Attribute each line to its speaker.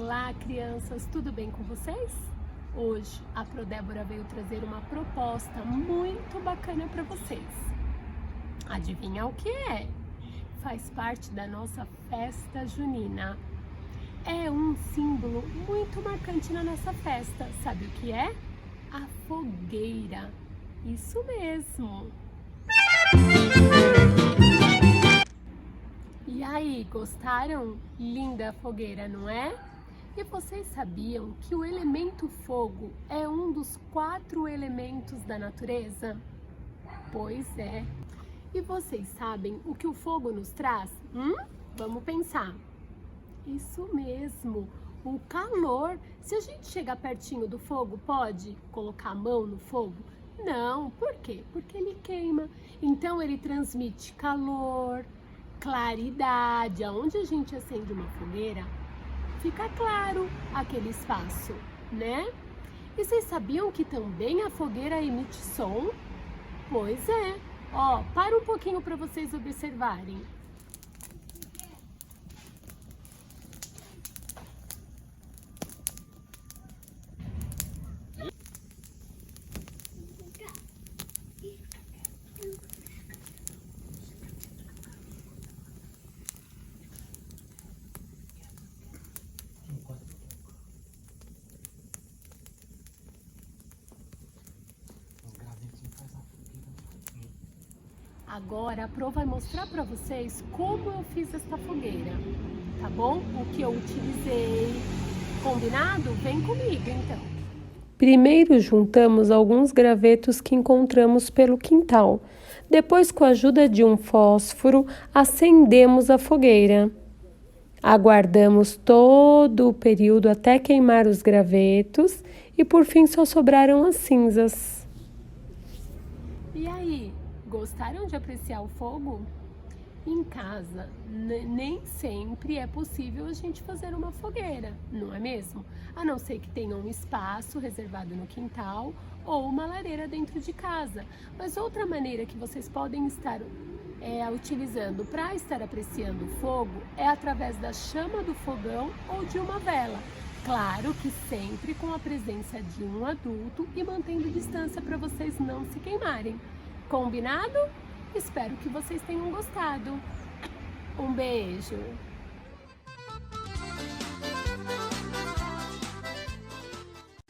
Speaker 1: Olá, crianças, tudo bem com vocês? Hoje a ProDébora veio trazer uma proposta muito bacana para vocês. Adivinha o que é? Faz parte da nossa festa junina. É um símbolo muito marcante na nossa festa. Sabe o que é? A fogueira. Isso mesmo. E aí, gostaram? Linda a fogueira, não é? E vocês sabiam que o elemento fogo é um dos 4 elementos da natureza? Pois é. E vocês sabem o que o fogo nos traz? Vamos pensar. Isso mesmo, o calor. Se a gente chegar pertinho do fogo, pode colocar a mão no fogo? Não, por quê? Porque ele queima. Então ele transmite calor, claridade. Aonde a gente acende uma fogueira, fica claro aquele espaço, né? E vocês sabiam que também a fogueira emite som? Pois é. Ó, para um pouquinho para vocês observarem. Agora a Pro vai mostrar para vocês como eu fiz esta fogueira, tá bom? O que eu utilizei. Combinado? Vem comigo então. Primeiro juntamos alguns gravetos que encontramos pelo quintal. Depois, com a ajuda de um fósforo, acendemos a fogueira. Aguardamos todo o período até queimar os gravetos e por fim só sobraram as cinzas. E aí? Gostaram de apreciar o fogo? Em casa, nem sempre é possível a gente fazer uma fogueira, não é mesmo? A não ser que tenha um espaço reservado no quintal ou uma lareira dentro de casa. Mas outra maneira que vocês podem estar utilizando para estar apreciando o fogo é através da chama do fogão ou de uma vela. Claro que sempre com a presença de um adulto e mantendo distância para vocês não se queimarem. Combinado? Espero que vocês tenham gostado. Um beijo!